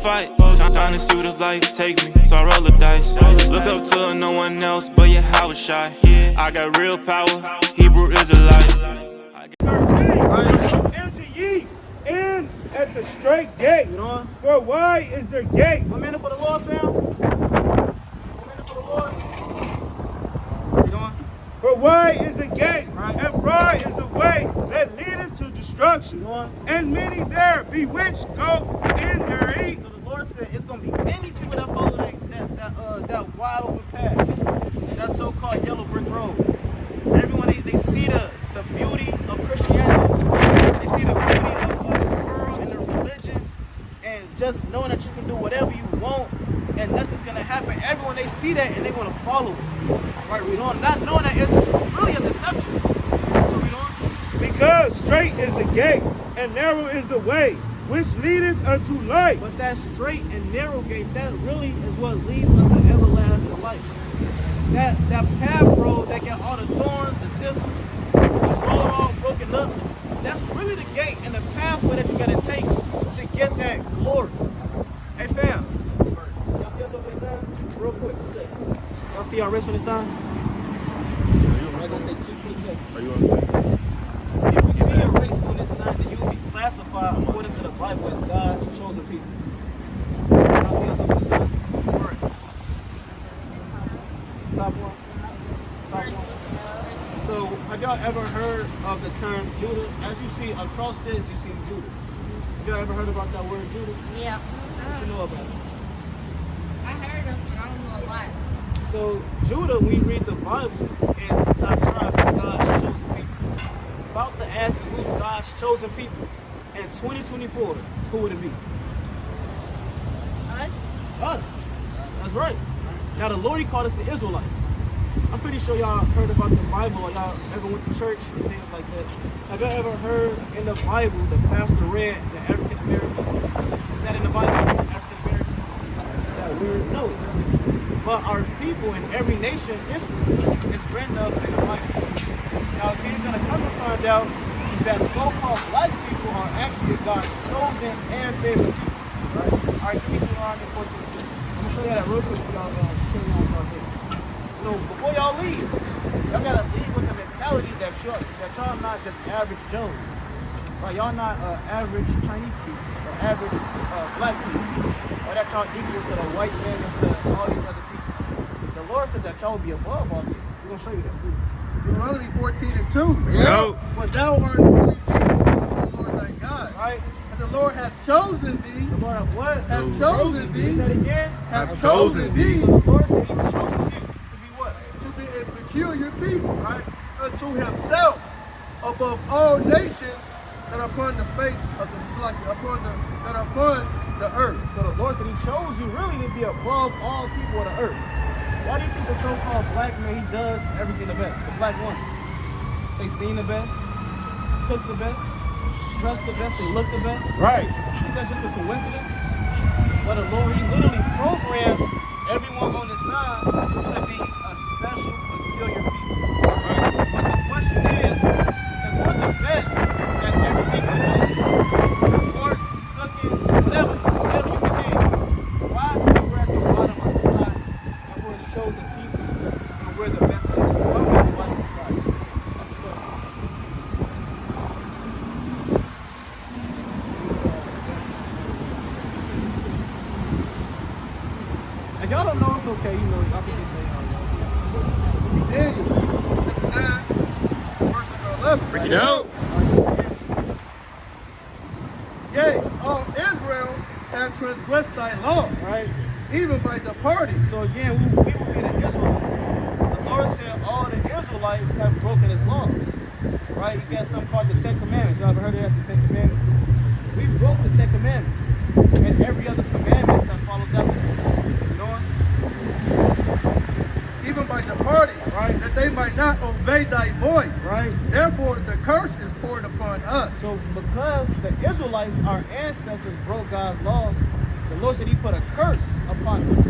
fight. Trying to see where the life take me, so I roll the dice. Look up to no one else, but yeah, I was shy. I got real power, Hebrew Israelite. 13, right? Enter ye in at the straight gate. You know? For wide is their gate. 1 minute for the Lord, fam. 1 minute for the Lord. You doing? For wide is the gate, Right. and broad is the way that leadeth to destruction. You doing? And many there be which go in therein. So the Lord said it's gonna be many people that follow that wide open path, that so-called yellow brick road. Everyone they see the beauty of Christianity. They see the beauty of this world and the religion, and just knowing that you can do whatever you want and nothing's gonna happen. Everyone they see that and they want to follow. Right? We don't not knowing that it's really a deception. So we don't. Because straight is the gate, and narrow is the way, which leadeth unto life. But that straight and narrow gate, that really is what leads unto everlasting life. That path road that got all the thorns, the thistles, the road all broken up, that's really the gate and the pathway that you gotta take to get that glory. Hey fam, y'all see us up on the sign? Real quick, 2 seconds. Y'all see our wrist on the sign? I'm gonna take 2 quick seconds. Are you on? If you see a race on this sign, then you will be classified according to the Bible as God's chosen people. Y'all see us up on the sign? Right. Top one. Top one. So, have y'all ever heard of the term Judah? As you see across this, you see Judah. Have y'all ever heard about that word Judah? Yeah. What you know about it? I heard of it, but I don't know a lot. So, Judah, when we read the Bible, is the top tribe of God's chosen people. About to ask you who's God's chosen people in 2024, who would it be? Us? Us. That's right. Now the Lord, he called us the Israelites. I'm pretty sure y'all heard about the Bible, or y'all ever went to church and things like that. Have y'all ever heard in the Bible the pastor read the African Americans? Is that in the Bible? African Americans? That weird? No. But our people in every nation history is written up in the Bible. Now again, you're gonna come to find out that so-called black people are actually God's chosen and favorite people. Right? Alright, keep it on the 14. I'm gonna show you that real quick for y'all here. So before y'all leave, y'all gotta leave with the mentality that y'all not just average Joes. Right? Y'all not average Chinese people or average black people. Or that y'all equal to the white man and to all these other people. The Lord said that y'all will be above all these. We're gonna show you that. Deuteronomy 14:2. Yo. For thou art holy people, the Lord thy God. Right? And the Lord hath chosen thee. The Lord hath what? Hath chosen thee. Say that again. Hath chosen thee The Lord said he chose you to be what? to be a peculiar people, right? Unto himself, above all nations that are upon the face of the upon the earth. So the Lord said he chose you really to be above all people of the earth. Why do you think the so-called black man, he does everything the best? The black woman. They sing the best, cook the best, dress the best, they look the best. Right. Is that just a coincidence? But the Lord, he literally programmed everyone on the side to be a special, peculiar people. Right? But the question is, if we're the best at everything we do, sports, cooking, whatever you can name, why is it we're at the bottom of society and we're chosen people and we're the best at it? Why are we at the bottom of society? That's the question. If y'all don't know, it's okay. You know, y'all can just say, Daniel, chapter 9, verse number 11. Break it out. Yea, all Israel have transgressed thy law, right? even by departing. So again, we would be the Israelites. The Lord said all the Israelites have broken his laws. Right? You got something called the 10 Commandments. Y'all ever heard of that, the 10 Commandments? We broke the 10 Commandments. And every other commandment that follows after it. You know what? Even by departing, Right. that they might not obey thy voice. Right? Therefore, the curse is poured upon us. So because the Israelites, our ancestors, broke God's laws, the Lord said he put a curse upon us.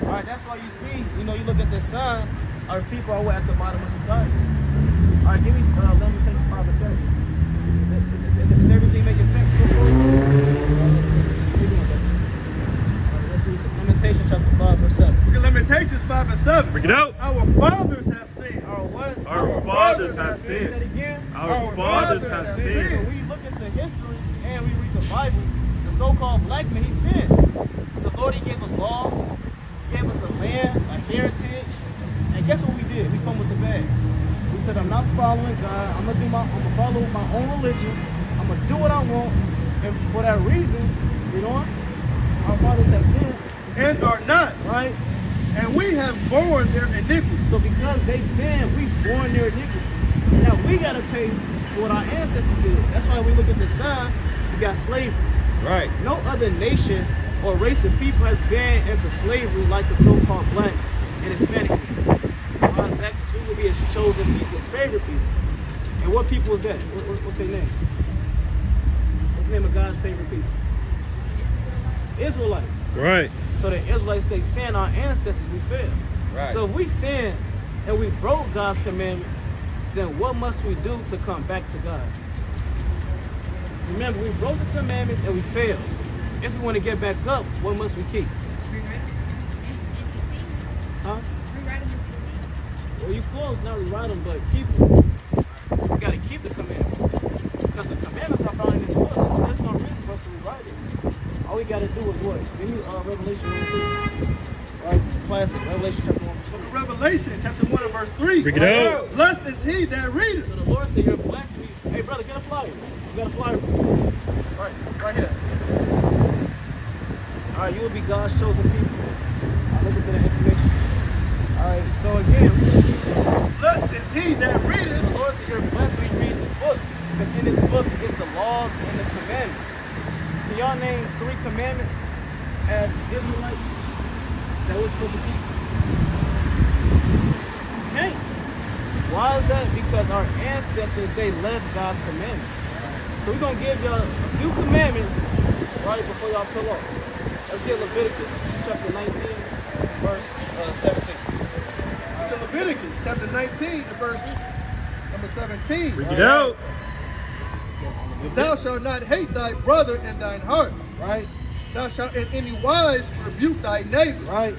All right, that's why you see, you know, you look at this sign, our people are at the bottom of society. All right, give me, let me take 5%. Is everything making sense so far? 27. Bring it out. Our fathers have sinned. Our what? Our fathers have Say that sinned. again. Our fathers have So sinned. we look into history and we read the Bible, the so-called black man, he sinned. The Lord, he gave us laws, he gave us a land, a heritage, and guess what we did? We fumbled the bag. We said, I'm not following God. I'm gonna follow my own religion. I'm gonna do what I want, and for that reason, you know, our fathers have sinned, And are not. right? And we have borne their iniquity. So because they sinned, we born their iniquities. Now we gotta pay for what our ancestors did. That's why we look at the sun, we got slavery. Right. No other nation or race of people has been into slavery like the so-called black and Hispanic people. Because that too will be his chosen people, his favorite people. And what people is that? What's their name? What's the name of God's favorite people? Israelites. Right. So the Israelites, they sin, our ancestors, we fail. Right. So if we sin and we broke God's commandments, then what must we do to come back to God? Remember, we broke the commandments and we failed. If we want to get back up, what must we keep? Huh? Rewrite them in 16. Well, you close, not rewrite them, but keep them. We got to keep the commandments. Because the commandments are found in this book. There's no reason for us to rewrite it. All we got to do is what? Give me Revelation 1:2. Right? Classic. Revelation chapter 1. Book of Revelation, chapter 1 and verse 3. Bring it out. Blessed is he that readeth. So the Lord said, you're blessed me. Hey, brother, get a flyer. You got a flyer for me. Right here. All right, you will be God's chosen people. I'll look into that information. All right, so again, Blessed is he that readeth. the Lord said, you're blessed when you read this book. Because in this book is the laws and the commandments. Can y'all name 3 commandments as Israelites that we're supposed to keep? Okay. Why is that? Because our ancestors, they left God's commandments. So we're going to give y'all a few commandments right before y'all pull off. Let's get Leviticus chapter 19, verse 17. Book of Leviticus, chapter 19 and verse number 17. Bring it out. Thou shalt not hate thy brother in thine heart. Right? Thou shalt in any wise rebuke thy neighbor, Right?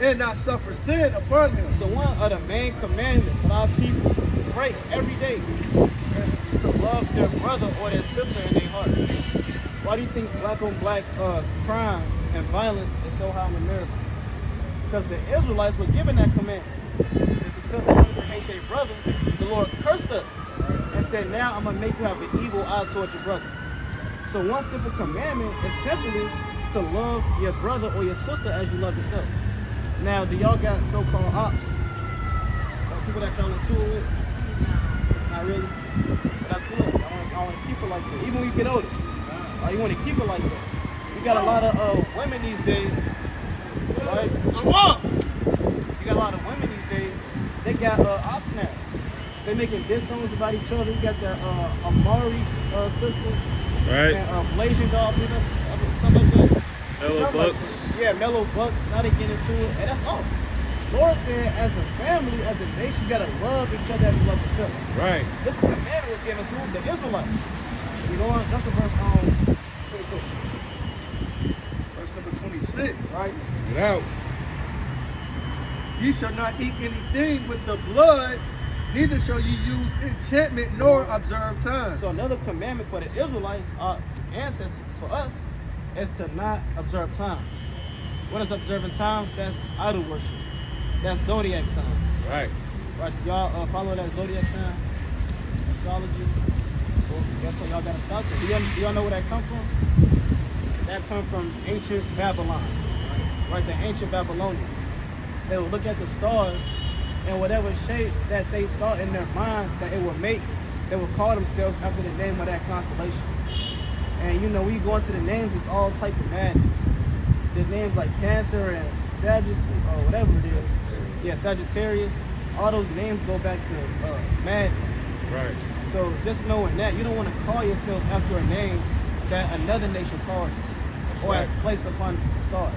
and not suffer sin upon him. So one of the main commandments that our people break every day is to love their brother or their sister in their heart. Why do you think black on black crime and violence is so high in America? Because the Israelites were given that commandment. And because they wanted to hate their brother, the Lord cursed us and said, now I'm going to make you have an evil eye towards your brother. So one simple commandment is simply to love your brother or your sister as you love yourself. Now, do y'all got so-called ops? People that y'all in tune with? Not really? But that's good. I want to keep it like that. Even when you get older. You want to keep it like that. You got a lot of women these days, right? You got a lot of women these days. They got ops now. They making diss songs about each other. You got the Amari sister. Right. And Blasian dog, something like that. Mellow Bucks. Yeah, Mellow Bucks. Now they get into it, and that's all. Lord said, as a family, as a nation, you gotta love each other as you love yourself. Right. This commandment was given to the Israelites. You know what? That's the verse 26. Verse number 26. Right? Get out. Ye shall not eat anything with the blood, neither shall ye use enchantment nor observe time. So another commandment for the Israelites, our ancestors, for us, is to not observe times. What is observing times? That's idol worship. That's zodiac signs. Right. Right? Y'all follow that zodiac signs? Astrology? Well, that's what y'all gotta stop it. Do y'all know where that come from? That come from ancient Babylon. Right? The ancient Babylonians. They would look at the stars in whatever shape that they thought in their mind that it would make. They would call themselves after the name of that constellation. And you know, when you go into the names, it's all type of madness. The names like Cancer and Sagittarius, or whatever it is. Yeah, Sagittarius. All those names go back to madness. Right. So just knowing that, you don't want to call yourself after a name that another nation calls you, or has placed upon the stars.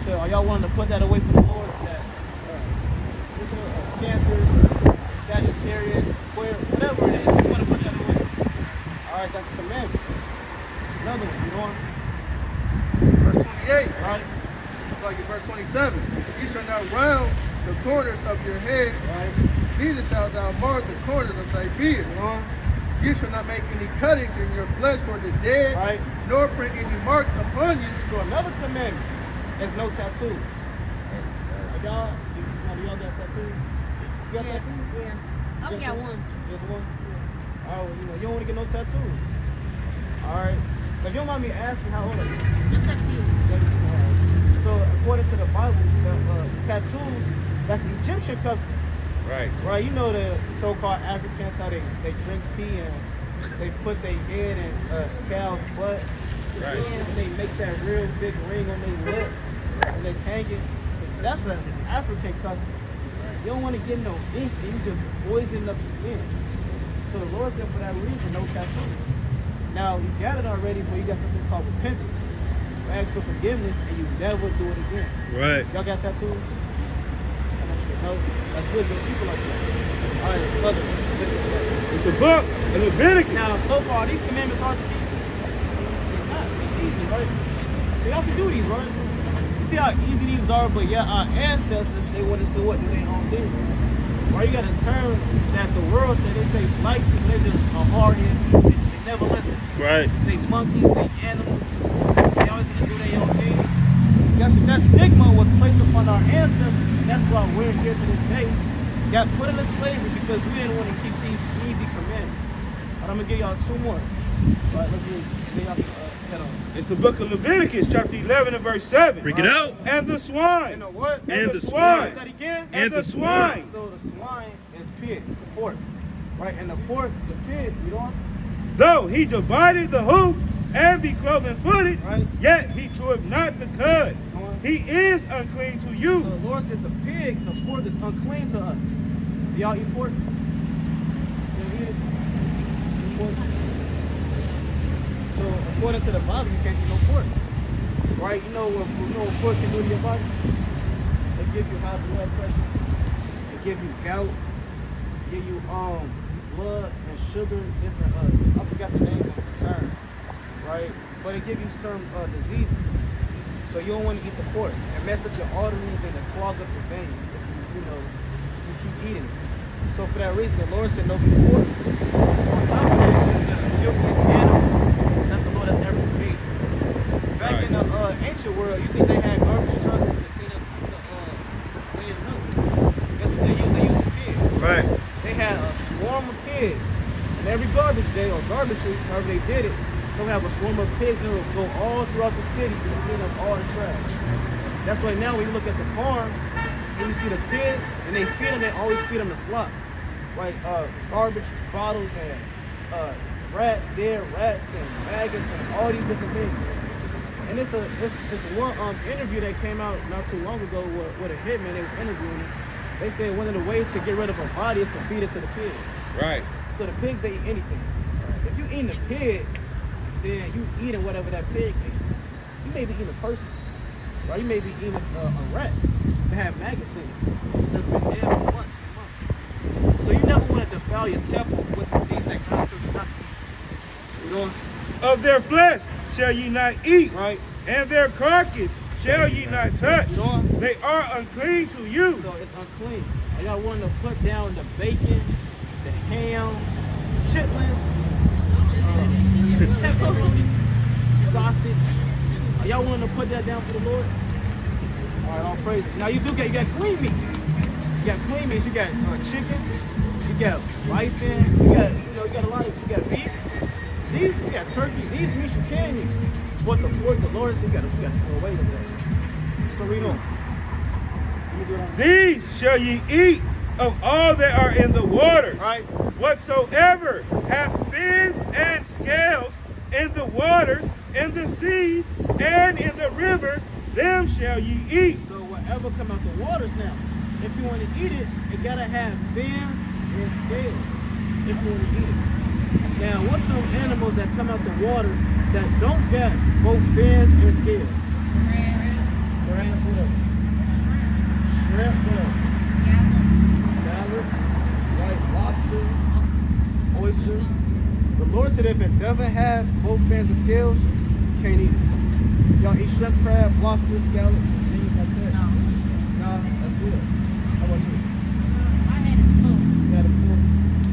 So are y'all wanting to put that away from the Lord? That Cancer, Sagittarius, Aquarius, whatever it is, you want to put that away. All right, that's a commandment. Another one, you know what? Verse 28, Right? it's like in verse 27. Ye shall not round the corners of your head, Right. neither shalt thou mark the corners of thy beard. You shall not make any cuttings in your flesh for the dead, Right. nor print any marks upon you. So another commandment is no tattoos. Y'all, y'all got tattoos? You got tattoos? Yeah. I only got one. Just one? Oh, you don't want to get no tattoos. Alright. If you don't mind me asking, how old are you? I'm 17. 17. Alright. So according to the Bible, tattoos, that's Egyptian custom. Right. Right, you know the so-called Africans, how they drink pee and they put their head in cow's butt. Right. And they make that real big ring on their lip and it's hanging. That's an African custom. You don't want to get no ink, you just poison up the skin. So the Lord said for that reason, no tattoos. Now you got it already, but you got something called repentance. You ask for forgiveness and you never do it again. Right. Y'all got tattoos? No, that's good people like that. Alright, brother. It's the book of Leviticus. Now, so far, these commandments aren't easy. They're not easy, right? So y'all can do these, right? You see how easy these are, but yeah, our ancestors, they wanted to what? Do their own thing. Right? You got a term that the world said, they say black people, they're just a hard-headed, they never listen. Right. They monkeys, they animals, they always want to do their own thing. That stigma was placed upon our ancestors, and that's why we're here to this day. Got put into slavery because we didn't want to keep these easy commandments. But I'm going to give y'all two more. All right, let's read this. Then y'all can head on. It's the book of Leviticus, chapter 11 and verse 7. Bring it out. And the swine. And the what? And the Say swine. that again. And the swine. So the swine is pig, the pork. Right? And the pork, the pig, you know? Though he divided the hoof and be cloven footed, Right. yet he chewed not the cud. Go on. He is unclean to So you. the Lord said the pig, the pork is unclean to us. Do y'all eat pork? You eat it? Eat pork? So according to the Bible, you can't eat no pork. Right? You know what pork can do to your body? They give you high blood pressure. They give you gout. They give you blood and sugar, different I forgot the name of the term. Right? But it give you some diseases. So you don't want to eat the pork and mess up your arteries and it clog up your veins if you keep eating it. So for that reason, the Lord said no eat pork. On top of that, it's the filthiest animal that the Lord has ever created. Back in the ancient world, you think they had garbage trucks to clean up the land? No. That's what they used. They used pigs. Right. They had a swarm of pigs. And every garbage day or garbage week, however they did it, they'll have a swarm of pigs and it'll go all throughout the city to clean up all the trash. That's why now when you look at the farms, and you see the pigs, and they feed them, they always feed them the slop. Like garbage bottles and rats and maggots and all these different things. And it's one interview that came out not too long ago with a hitman. They was interviewing him. They said one of the ways to get rid of a body is to feed it to the pigs. Right. So the pigs, they eat anything. If you eating a pig, then you eating whatever that pig ate. You may be eating a person, right? You may be eating a rat that have maggots in it. That's been dead for months and months. So you never want to defile your temple with the things that God told you not to eat. You know? Of their flesh shall ye not eat, Right? and their carcass shall ye not touch. You know? They are unclean to you. So it's unclean. Are y'all wanting to put down the bacon, the ham, chitlins, pepperoni, sausage? Are y'all wanting to put that down for the Lord? All right, all praises. Now you got clean meats. You got clean meats. You got chicken. You got bison. You got a lot of. You got beef. You got turkey. These meats you can eat. But the pork, the Lord said you got to go away with that. So read on. These shall ye eat of all that are in the waters. Right. Whatsoever hath fins and scales in the waters, in the seas, and in the rivers, them shall ye eat. So whatever come out the waters now, if you want to eat it, it gotta have fins and scales. If you want to eat it. Now, what's some animals that come out the water that don't get both fins and scales? Crabs, what else? Shrimp, what else? Scallops, right? Lobster, oysters. The Lord said if it doesn't have both fins and scales, you can't eat it. Y'all eat shrimp, crab, lobster, scallops, and things like that? Nah, that's good. How about you? I had it before. You had it before?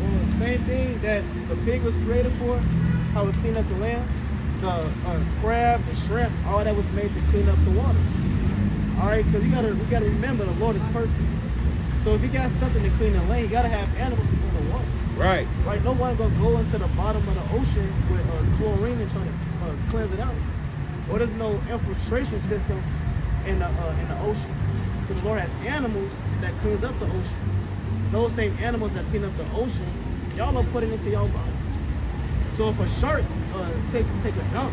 Well, same thing that the pig was created for, how it cleaned up the land. The crab, the shrimp, all that was made to clean up the waters. All right, because we gotta remember the Lord is perfect. So if you got something to clean the land, you gotta have animals to clean the water. Right. Right? No one gonna go into the bottom of the ocean with chlorine and try to cleanse it out. Or there's no infiltration system in the ocean. So the Lord has animals that cleans up the ocean. Those same animals that clean up the ocean, y'all are putting into y'all body. So if a shark take a dump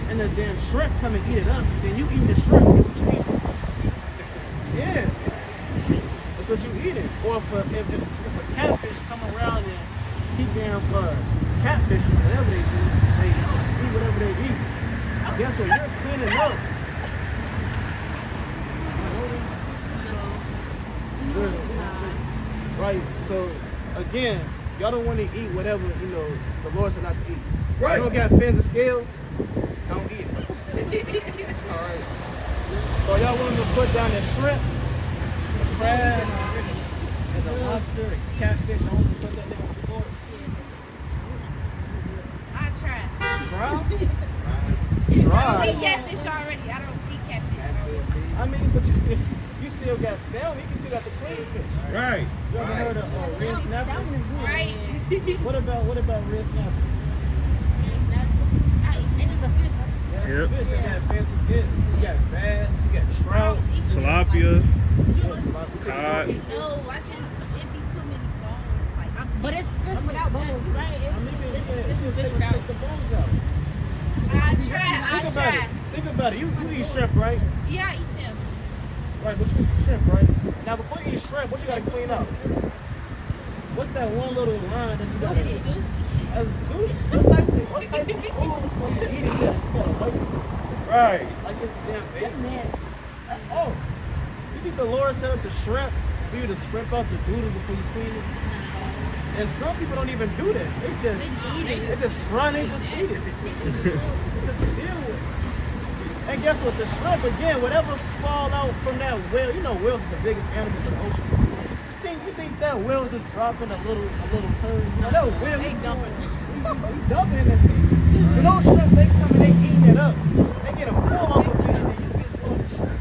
and the damn shrimp come and eat it up, then you eating the shrimp. That's what you eating. Yeah, that's what you eating. Or if a catfish come around and keep damn catfishing, whatever they do, they eat whatever they eat. Guess what? You're cleaning up. Right. So again, y'all don't want to eat whatever the Lord said not to eat. Right. You don't got fins and scales, don't eat it. All right. So y'all want to put down the shrimp, the crab, and the lobster, and catfish. I want to put that down before. I tried. Try. I eat catfish already. I don't eat catfish already. I mean, but you still got salmon. You still got the clean fish. Right. You ever heard of red snapper? Right. What about red snapper? It's just a fish, right? Yeah, that's Yep. a fish. They got fancy skins. You got bass. You got trout. Tilapia. Cod. No, I just, it be too many bones. Like, But it's fish without bones, right? I mean, It's just fish take without. the bones out. I tried. Think about it. You eat shrimp, right? Yeah, I eat salmon. Right, but you eat shrimp, right? Now, before you eat shrimp, what you gotta clean up? What's that one little line that you gotta eat? That's good. What type of food before you eat it? You gotta wipe it. Right. Like it's a damn That's baby. nasty. That's all. You think the Lord set up the shrimp for you to scrape out the doodle before you clean it? And some people don't even do that. They just run and just eat it. Just deal with it. And guess what? The shrimp, again, whatever fall out from that whale, whales is the biggest animals in the ocean. You think that whale is just dropping a little turd? That whale, They dumping. he dumping in the sea. So those shrimps, they come and they eating it up. They get a pull off of it, and then you get full of shrimp.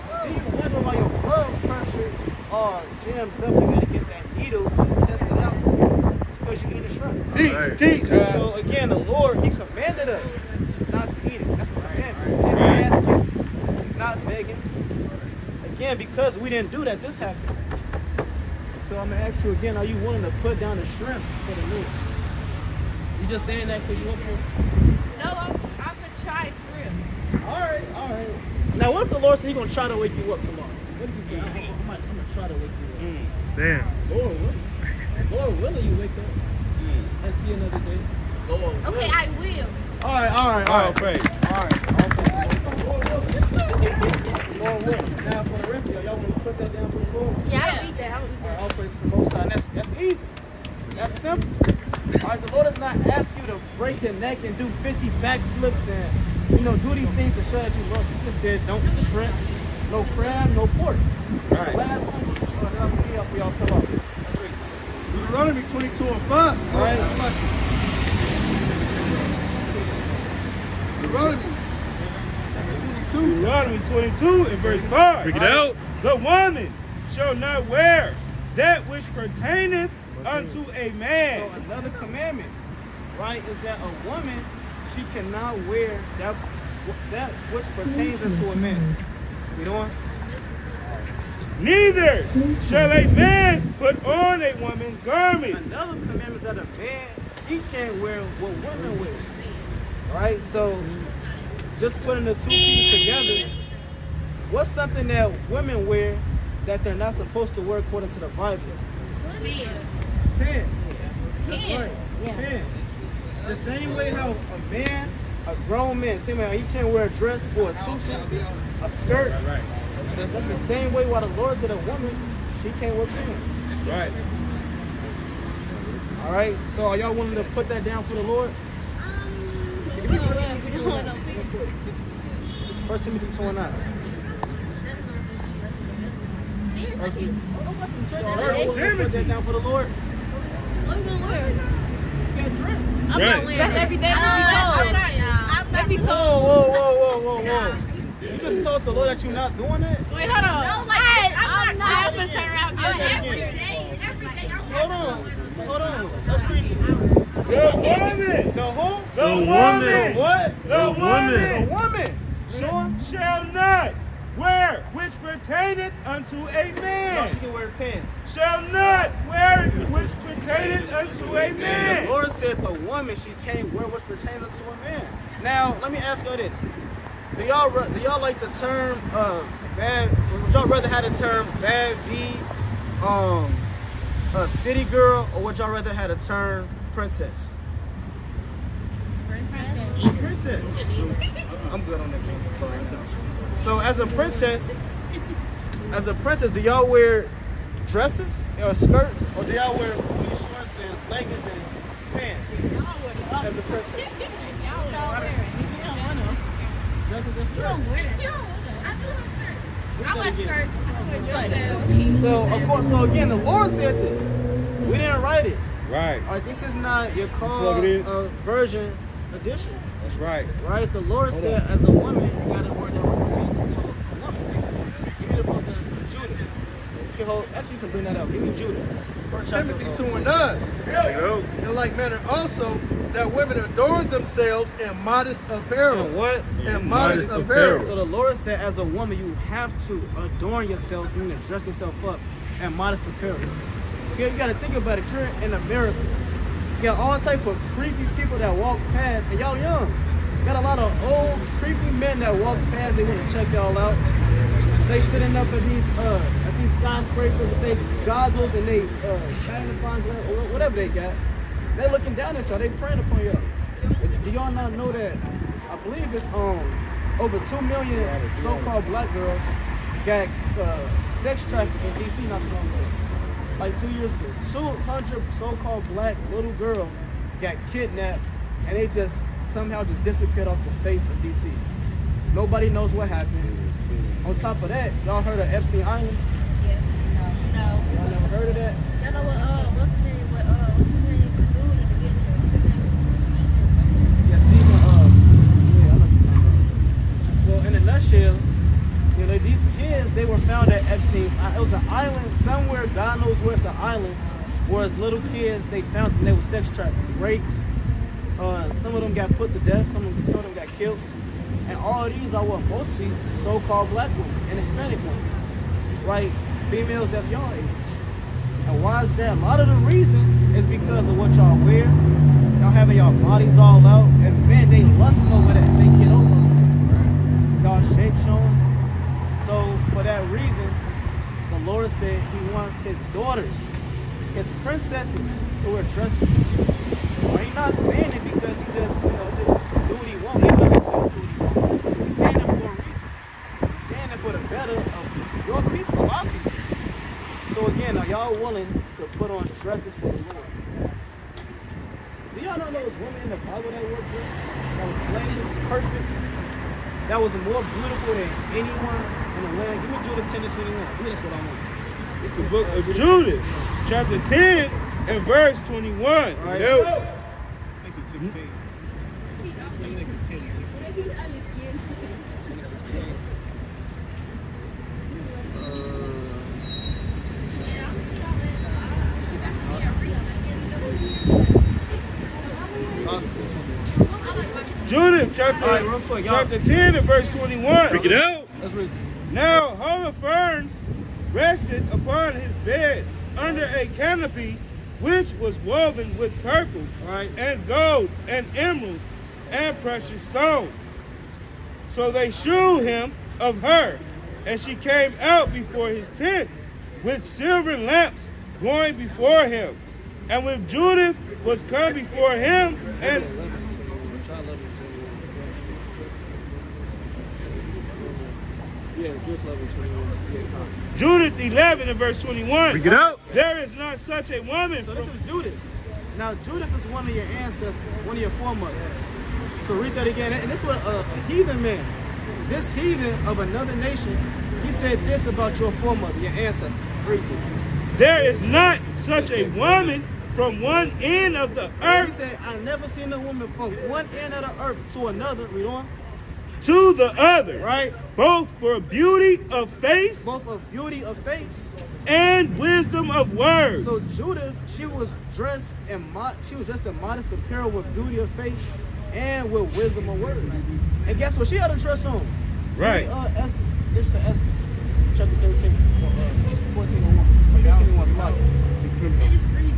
Then you wonder why your blood pressure jammed up. You gotta get that needle and test it out. It's because you eat a shrimp. Teach. So again, the Lord, He commanded us not to eat it. That's a commandment. He didn't ask it. He's not begging. Again, because we didn't do that, this happened. So I'm gonna ask you again: are you willing to put down the shrimp for the Lord? You just saying that because you want more? No, I'm gonna try it for real. All right. Now, what if the Lord said He's gonna try to wake you up tomorrow? What if He said, I'm gonna try to wake you up? Damn. Lord willing, you wake up and see another day. Okay, I will. All right. Praise. All right. Lord willing. Now, for the rest of y'all want to put that down for the Lord? Yeah, I don't eat that. I don't eat All right, that. all praise to the Most High. That's easy. That's simple. All right, the Lord does not ask you to break your neck and do 50 backflips and do these things to show that you love Him. He just said, don't eat the shrimp, no crab, no pork. That's the last one. That I'm gonna be up for y'all come up. Let's read. Deuteronomy 22:5. Right. Deuteronomy 22. Deuteronomy 22 and verse 5. Bring it out. The woman shall not wear that which pertaineth unto a So man. another commandment, right, is that a woman, she cannot wear that which pertains unto a man. We doing? Neither shall a man put on a woman's garment. Another commandment is that a man, he can't wear what women wear. Right? So just putting the two pieces together, what's something that women wear that they're not supposed to wear according to the Bible? Pants. Pants. That's Pants. right. Yeah. Pants. The same way how a man, a grown man, same way how he can't wear a dress or a tutu, a skirt. Right. That's the same way why the Lord said a woman, she can't wear pants. Right. All right. So are y'all willing to put that down for the Lord? First Timothy 2:9. That's like it. it. Go put some shirts So every her day. woman put that down for the Lord. What you gonna wear? You can't dress. I'm Right. not wearing Dress that. every day. I'm not. Whoa. You just told the Lord that you're not doing it? Wait, hold on. No, like I'm not. I'm gonna turn around. Every day. Hold on. Let's read this. The woman. The who? The The woman. what? The woman. The woman. Sure. Shall not wear which pertaineth unto a No, man. she can wear pants. Shall not wear which pertaineth unto a The man. Lord said the woman, she can't wear what's pertaining to a man. Now, let me ask you this. Do y'all like the term bad? Would y'all rather have the term bad B, a city girl, or would y'all rather have the term princess? Princess. I'm good on that. So as a princess, do y'all wear dresses or skirts, or do y'all wear booty shorts and leggings and pants? As a princess. Dresses and skirts. I wear skirts. So of course, so again, the Lord said this. We didn't write it. Right. All right, this is not your call Plug it in. version edition. That's right. Right? The Lord said, as a woman, you gotta wear that representation to a woman. Give me the book of Judith. Actually, you can bring that out. Give me Judith. First chapter Timothy of- 2:9. There you go. In like manner also that women adorn themselves in modest apparel. And what? In Modest modest apparel. apparel. So the Lord said, as a woman, you have to adorn yourself, you need to dress yourself up in modest apparel. Okay, you gotta think about it. You're in America. You got all type of creepy people that walk past, and y'all young. You got a lot of old, creepy men that walk past. They want to check y'all out. They sitting up at these skyscrapers with their goggles and they magnifying glass or whatever they got. They looking down at y'all. They praying upon y'all. Do y'all not know that? I believe it's over 2 million so-called black girls got sex trafficked in DC not too long ago. Like 2 years ago, 200 so-called black little girls got kidnapped, and they just somehow just disappeared off the face of DC. Nobody knows what happened. On top of that, y'all heard of Epstein Island? No. Y'all never heard of that? Y'all know what's his name? What's his name? The dude in the Dietary. What's his name? Steve or something. Yeah, Stephen. Yeah, I know what you're talking about. Well, in a nutshell, you know, these kids, they were found at Epstein's. It was an island somewhere. God knows where it's an island. Whereas little kids, they found them. They were sex trafficked, raped. Some of them got put to death. Some of them got killed. And all of these are what mostly so-called black women and Hispanic women, right? Females that's y'all age. And why is that? A lot of the reasons is because of what y'all wear. Y'all having y'all bodies all out, and men, they lusting over that. They get over it. Y'all shape showing. So for that reason, the Lord said He wants His daughters, His princesses, to wear dresses. Well, He's not saying it because He just, just do what He wants. He doesn't do what He wants. He's saying it for a reason. He's saying it for the better of your people, our people. So again, are y'all willing to put on dresses for the Lord? Do y'all know there was women in the Bible that wore dresses? That was blameless, perfect, that was more beautiful than anyone in the land? Give me Judith 10 to 21. I believe that's what I want. It's the book of Judith, chapter 10 and verse 21. All right. Nope. I think it's 16. I think it's 10 to 16. 2016. Judith, chapter, All right, real quick, y'all. chapter 10 and verse 21. Break it out. Let's read. Now Holofernes rested upon his bed under a canopy which was woven with purple All right. and gold and emeralds and precious stones. So they shewed him of her, and she came out before his tent with silver lamps going before him. And when Judith was come before him, and Yeah, just 11, 21. Yeah, Judith 11 and verse 21. Break it out. There is not such a woman. so this is Judith. Now, Judith is one of your ancestors, one of your foremothers. So read that again. And this was a heathen man. This heathen of another nation, he said this about your foremother, your ancestor. Read this. There is not such a woman from one end of the He earth said, I never seen a woman from one end of the earth to another. Read on. to the other, Right? both for beauty of face Both of beauty of face. and wisdom of words. So Judith, she was dressed in modest apparel with beauty of face and with wisdom of words. And guess what? She had a dress on. Right. It's the Esther, chapter 13, 14:1. 15:1 slide. It is freezing.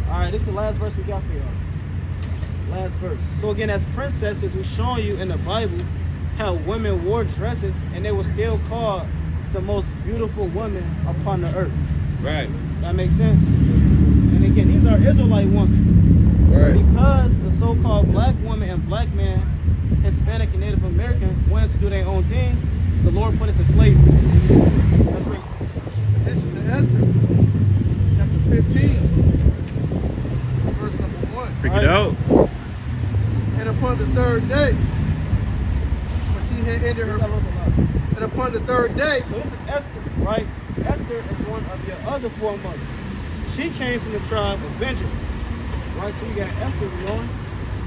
All right, this is the last verse we got for y'all. Last verse. So again, as princesses, we're showing you in the Bible how women wore dresses and they were still called the most beautiful women upon the earth. Right. That makes sense? And again, these are Israelite women. Right. Because the so-called black woman and black man, Hispanic and Native American, wanted to do their own thing, the Lord put us in slavery. That's right. This is Esther, chapter 15, verse number 1. Freak it out. And upon the third day, when she had ended her, and upon the third day, So this is Esther, right? Esther is one of your other four mothers. She came from the tribe of Benjamin, right? So you got Esther going.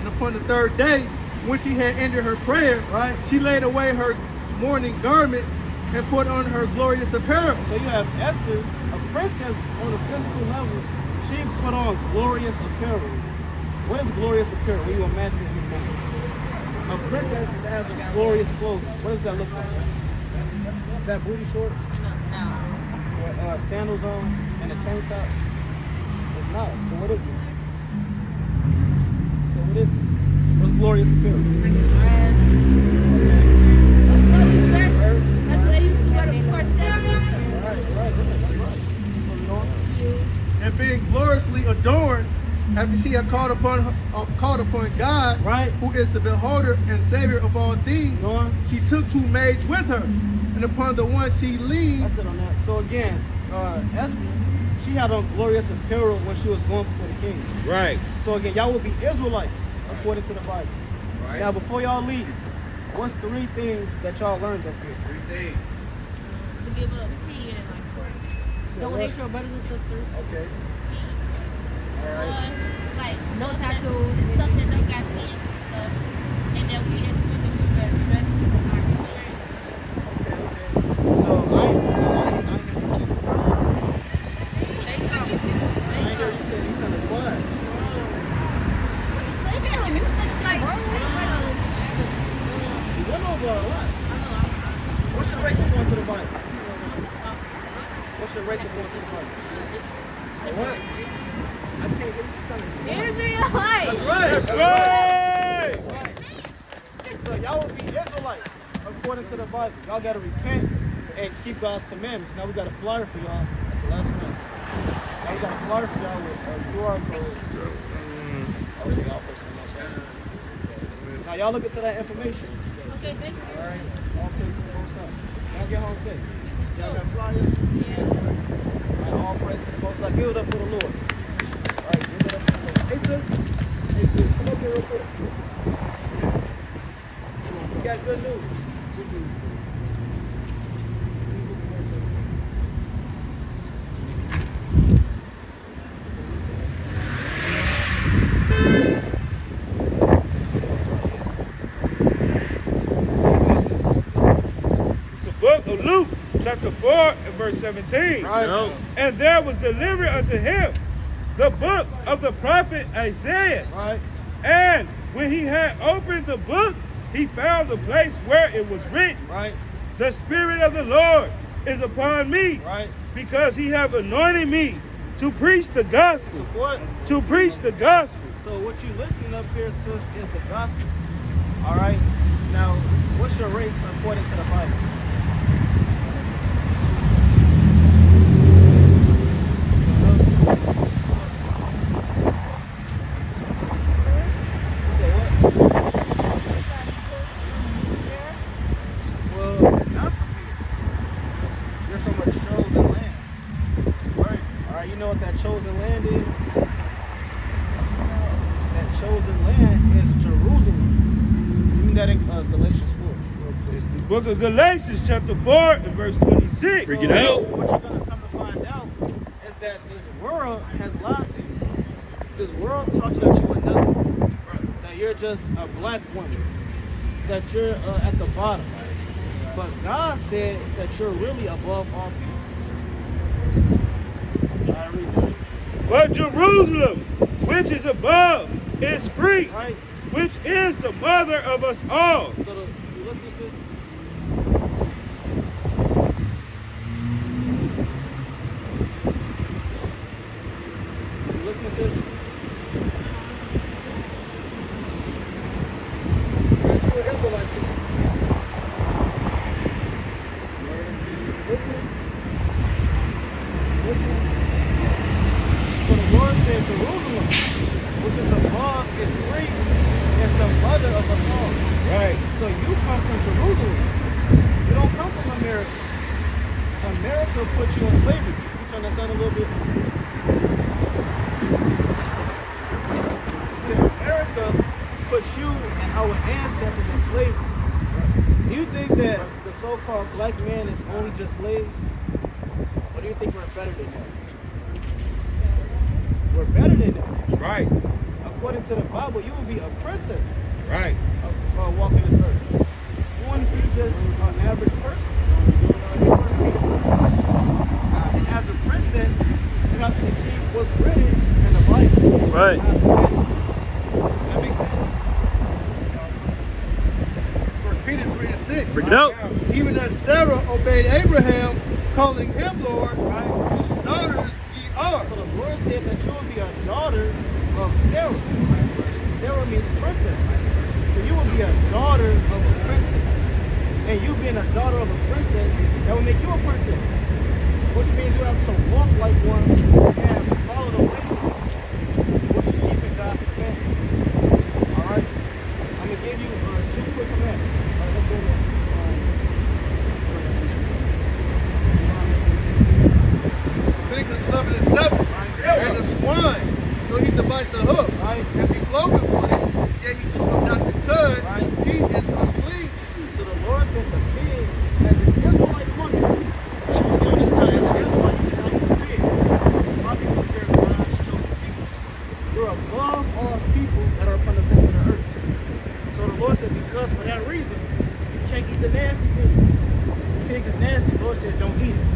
and upon the third day, when she had ended her prayer, Right. she laid away her mourning garments and put on her glorious apparel. So you have Esther, a princess on a physical level. She put on glorious apparel. What is glorious apparel? When you imagine it in your mind. A princess that has a glorious clothing. What does that look like? Is that booty shorts? With sandals on and a tank top? It's not. So what is it? What's glorious apparel? Like a dress. That's what we dress. That's what they used to wear the corsets and stuff. Right. That's right. So we know. And being gloriously adorned, after she had called upon God, Right. who is the beholder and savior of all things, Go on. she took two maids with her, and upon the one she leaned. That's it on that. So again, Esther, she had on glorious apparel when she was going before the king. Right. So again, y'all will be Israelites according to the Bible. Right. Now, before y'all leave, what's 3 things that y'all learned up here? 3 things. To give up. We can't get it like that. So Don't hate what? your brothers and sisters. Okay. All right. Like No stuff tattoos. That's, stuff that don't got pins and stuff. And then we as women should wear dresses and not clothes. So I ain't hear you say. Say something. I ain't hear you say you kind of quiet. Say something. You said It's like, You went over a lot. What's your race according to the Bible? What's your race according to the Bible? What? I can't hear you coming. Israelites. That's right. That's right. So y'all will be Israelites according to the Bible. Y'all got to repent and keep God's commandments. Now we got a flyer for y'all. That's the last one. Now we got a flyer for y'all with a QR code. Oh, yeah, I'll put some else on. Now y'all look into that information. Okay, thank you. All right. All places to both sides. Y'all get home safe. Y'all got flyers? Yeah. All right, all praise to the Most High. Give it up for the Lord. All right, give it up for the Lord. Hey, sis. Hey, sis. Come up here real quick. We got good news. Good news. It's the book of Luke, chapter 4 and verse 17. Right. No. And there was delivered unto him the book of the prophet Isaiah. Right. And when he had opened the book, he found the place where it was written, Right. the Spirit of the Lord is upon me, Right. because he have anointed me to preach the gospel. So what? To preach the gospel. So what you listening up here, sis, is the gospel. All right. Now, what's your race according to the Bible? You said what? Well, not from here. You're from a chosen land. Right. All right. You know what that chosen land is? That chosen land is Jerusalem. Read that in Galatians 4. It's the book of Galatians, chapter 4 and verse 26. So, what you're gonna come to that this world has lied to you. This world taught you that you were nothing. That you're just a black woman. That you're at the bottom. But God said that you're really above all people. I read this. But Jerusalem, which is above, is free, Right? which is the mother of us all. So you listen to this. You listen to this. So the Lord said Jerusalem, which is above, is free, is the mother of us all. Right. So you come from Jerusalem. You don't come from America. America put you in slavery. You turn that sound a little bit. See, America put you and our ancestors in slavery. Do you think that the so-called black man is only just slaves? Or do you think we're better than that? We're better than that. Right. According to the Bible, you will be a princess Right. walking this earth. You want to be just an average person. And as a princess, you have to keep what's written in the Bible. Right. As commandments. That makes sense? 1 Peter 3:6. Bring it out. Even as Sarah obeyed Abraham, calling him Lord, Right? whose daughters ye are. So the Lord said that you will be a daughter of Sarah. Sarah means princess. So you will be a daughter of a princess. And you being a daughter of a princess, that will make you a princess. Which means you have to walk like one and follow the ways of one, which is keeping God's commandments. Alright? I'm going to give you 2 quick commandments. Alright, let's go to Leviticus 11:7. And the swine, though he divide the hoof, Right. and be cloven for it, yet he cheweth not the cud, Right. he is unclean to you. So the Lord said the pig, as an Israelite woman, as you see on this side, as an Israelite, you cannot eat the pig. My people consider God's chosen people. You're above all people that are upon the face of the earth. So the Lord said, because for that reason, you can't eat the nasty things. Pig is nasty. The Lord said, don't eat it.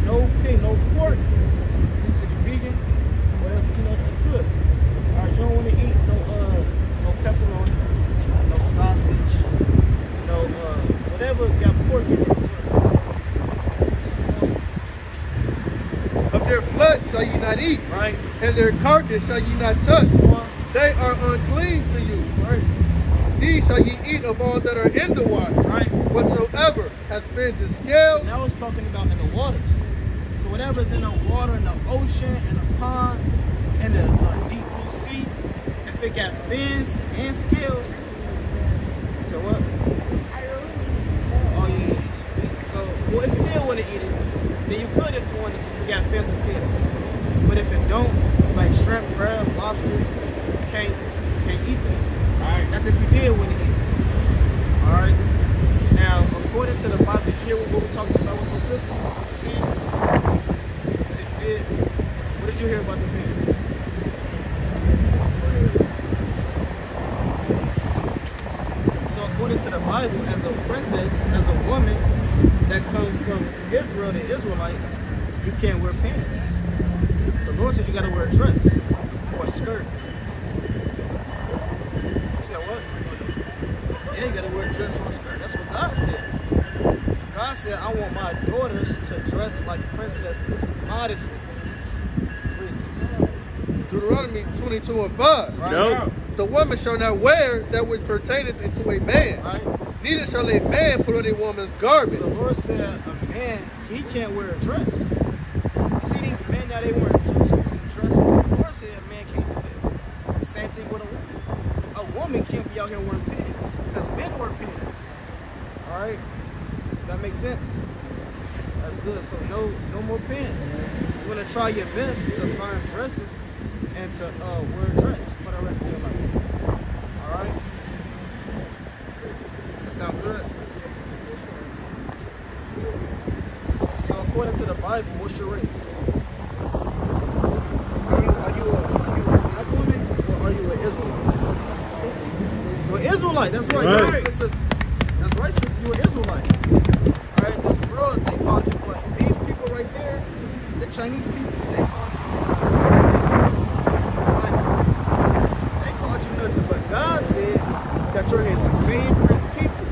No pig, no pork. You said you're vegan. Well, that's, that's good. All right, you don't want to eat no pepperoni, no sausage, no whatever got pork in it. Of their flesh shall ye not eat, Right? and their carcass shall ye not touch. Come on. They are unclean to you. Right? These shall ye eat of all that are in the water. Right? Whatsoever hath fins and scales, Now it's talking about in the waters. So whatever's in the water, in the ocean, in the pond, in the deep blue sea, if it got fins and scales, so what? Oh yeah. So well, if you did want to eat it, then you could if you wanted to. If it got fins and scales. But if it don't, like shrimp, crab, lobster, you can't eat that. Alright, that's if you did want to eat it. Alright. Now, according to the Bible, did you hear what we talked about with those sisters? Pants? You said you did? What did you hear about the pants? So according to the Bible, as a princess, as a woman that comes from Israel, the Israelites, you can't wear pants. The Lord says you gotta wear a dress or a skirt. You said what? Yeah, you gotta wear a dress or a skirt. That's what God said. God said, I want my daughters to dress like princesses, modestly. Deuteronomy 22:5. Right? No. The woman shall not wear that which pertaineth unto a man, Right? neither shall a man put on a woman's So garment. the Lord said a man, he can't wear a dress. You see these men now, they wearing tutus and dresses. The Lord said a man can't do that. Same thing with a woman. A woman can't be out here wearing pants, because men wear pants. Alright? That makes sense? That's good. So no more pants. You want to try your best to find dresses and to wear a dress for the rest of your life. Alright? That sound good? So according to the Bible, what's your race? Israelite. That's right. Right. Right. Sister. That's right, sister. You an Israelite. All right. This world, they called you what? These people right there, the Chinese people, they called you nothing. But God said that you're His favorite people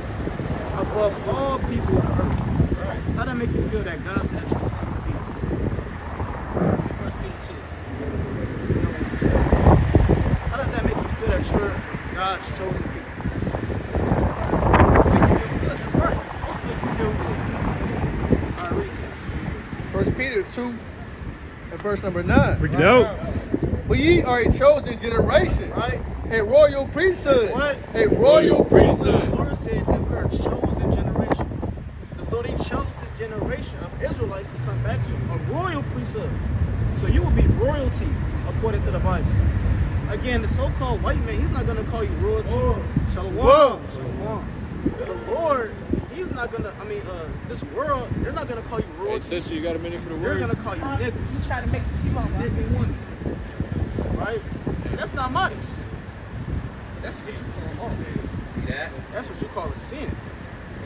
above all people on earth. Right. How that make you feel that God said that you're His favorite people? 1 Peter 2. How does that make you feel that you're God's chosen people? Make you feel good. That's right. It's supposed to make you feel good. All right, read this. 1 Peter 2 and verse number 9. Bring it out. But ye are a chosen generation, Right? a royal priesthood. What? A royal The priesthood. Lord said that we're a chosen generation. The Lord, He chose this generation of Israelites to come back to Him, a royal priesthood. So you will be royalty according to the Bible. Again, the so-called white man, he's not going to call you royalty. Shalom. Whoa. Shalom. The Lord, He's not going to, this world, they're not going to call you Hey, royalty. sister, you got a minute for the They're word? going to call you niggas. You try to make the T-bone. Nigga women. Right? So that's not modest. That's what you call law. See that? That's what you call a sin.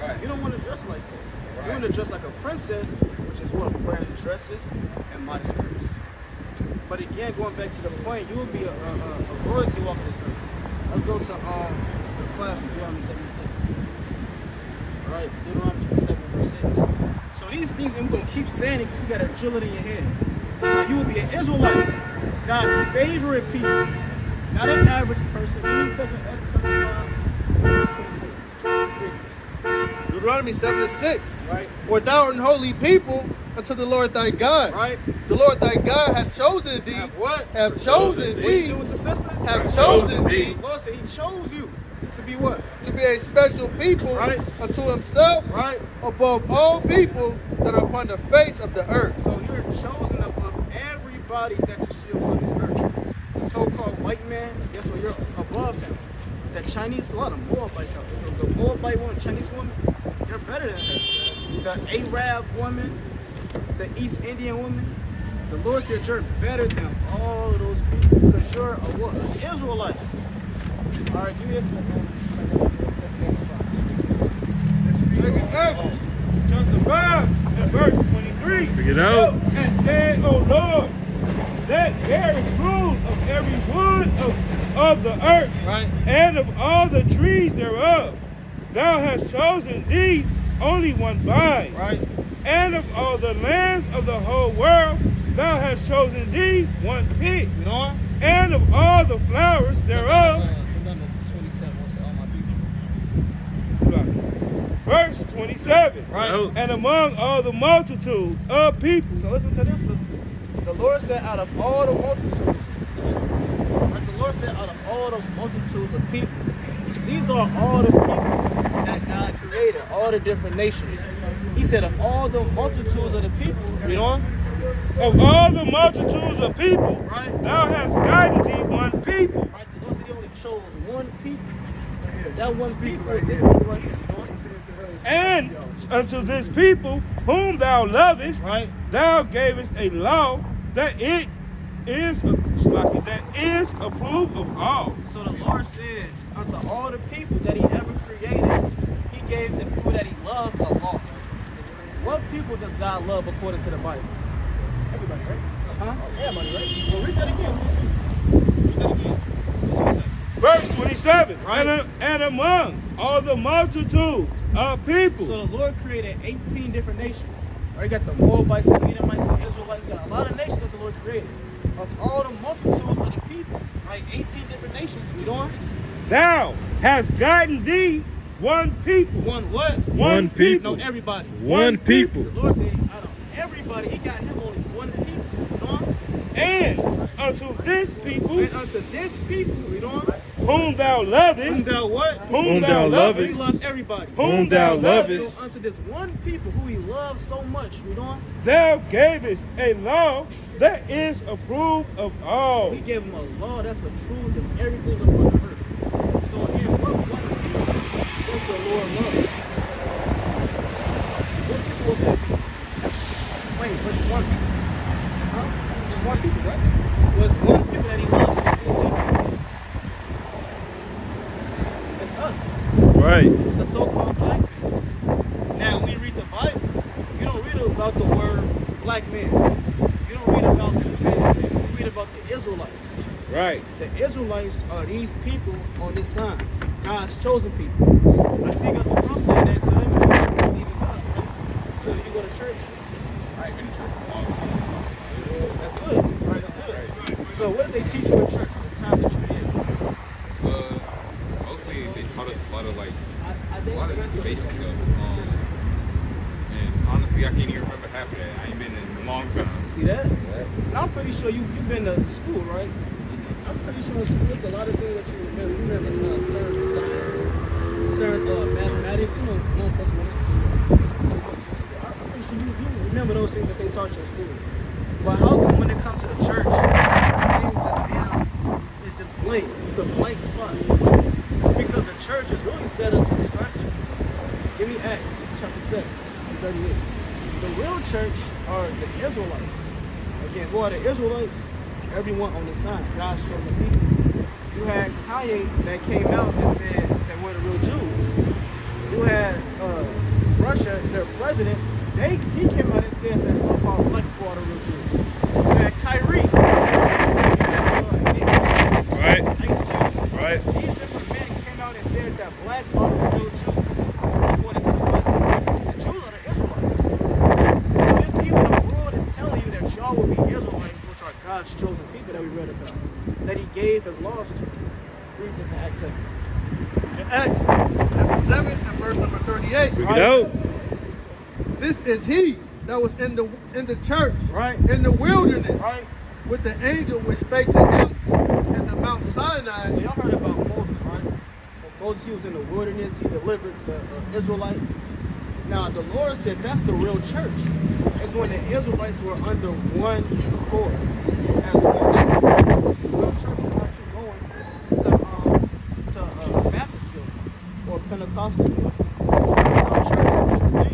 Right. You don't want to dress like that. Right. You want to dress like a princess, which is what wearing dresses and modest skirts. But again, going back to the point, you will be a royalty walking this earth. Let's go to the class of Deuteronomy 76. All right, Deuteronomy 7 verse 6. So these things, I'm going to keep saying it because you got to drill it in your head. Now, you will be an Israelite, God's favorite people, not an average person. Read 2 Deuteronomy 7 and 6. Right? For thou art an holy people unto the Lord thy God. Right? The Lord thy God hath chosen thee. Have what? Have chosen What you thee. do with the sister? Have chosen thee The Lord said He chose you to be what? to be a special people Right. unto Himself Right? above all people that are upon the face of the earth. So you're chosen above everybody that you see upon this earth. The so-called white man, guess what? You're above him. The Chinese, a lot of Moabites out there. The Moabite woman, Chinese woman, you're better than her. The Arab woman, the East Indian woman, the Lord said you're better than all of those people because you're a what? An Israelite. All right, give me this one. Second Ezra, chapter 5 and verse 23. Bring it out. And said, O Lord, that there is room of every wood of the earth, Right? and of all the trees thereof. Thou hast chosen thee only one vine, Right? and of all the lands of the whole world, thou hast chosen thee one pig, You know? and of all the flowers thereof. Verse 27. Right? And among all the multitude of people. So listen to this, sister. The Lord said out of all the multitudes, right? The Lord said out of all the multitudes of people, these are all the people that God created, all the different nations. He said of all the multitudes of the people, read on. Of all the multitudes of people, Right? thou hast guided thee one people. Right? The Lord said He only chose one people. That one people is this people right here. You know? And unto this people whom thou lovest, Right? thou gavest a law that it is approved of all. So the Lord said unto all the people that He ever created, He gave the people that He loved a law. What people does God love according to the Bible? Everybody, right? Huh? Everybody, right? Well, read that again. Read that again. Let's see what it says. Verse 27. Right. And among all the multitudes of people. So the Lord created 18 different nations. Right? You got the Moabites, the Edomites, the Israelites. You got a lot of nations that the Lord created. Of all the multitudes of the people, right? 18 different nations. We doing? Thou hast guided thee one people. One what? One people. No, everybody. One people. The Lord said out of everybody, He got Him only one people. We doing? And unto this people And unto this people, we doing? whom thou lovest, Whom thou what? whom thou He lovest, loved everybody. whom thou lovest, So unto this one people who He loves so much, we doing? thou gavest a law that is approved of all. So He gave them a law that's approved of everything that's on the earth. So again, what one people does the Lord love? What people will that be? Wait, but just one people. Huh? Just one people, right? Well, it's one people that He loves. So who is that people? It's us. Right. The so-called black man. Now, when you read the Bible, you don't read about the word black man. You don't read about this man. You read about the Israelites. Right. The Israelites are these people on this sign, God's chosen people. I see you got the cross on that time. You believe in God. So you go to church. I've been in church for a long time. That's good. All right, that's good. So what did they teach you in church at the time that you did? Mostly they taught us a lot of just the basic stuff. And honestly, I can't even remember half of that. I ain't been in a long time. See that? And I'm pretty sure you've been to school, right? I'm pretty sure in school there's a lot of things that you remember. You remember certain science, certain mathematics. You know, 1 plus 1 is 2. 2 plus 2 is 4. I'm pretty sure you remember those things that they taught you in school. But how come when it comes to the church, things just down, it's just blank. It's a blank spot. It's because the church is really set up to distract you. Give me Acts chapter 7, 38. The real church are the Israelites. Again, who are the Israelites? Everyone on the sign, God's chosen people. You had Kanye that came out and said that we're the real Jews. You had Russia, their president, he came out and said that so-called black people are the real Jews. You had Kyrie. Right. Right. These different men came out and said that blacks are the real Jews. According to the president. The Jews are the Israelites. So this even the world is telling you that y'all will be Israelites, which are God's chosen people that we read about, that he gave his laws to. Read this in Acts 7. In Acts chapter 7 and verse number 38. Bring it out. This is he that was in the church, Right. in the wilderness, Right. with the angel which spake to him at the Mount Sinai. So y'all heard about Moses, right? Moses, he was in the wilderness. He delivered the Israelites. Now, the Lord said that's the real church. It's when the Israelites were under one accord. As one. That's the real church. The real church is not you going to Baptistville or Pentecostal. Our church is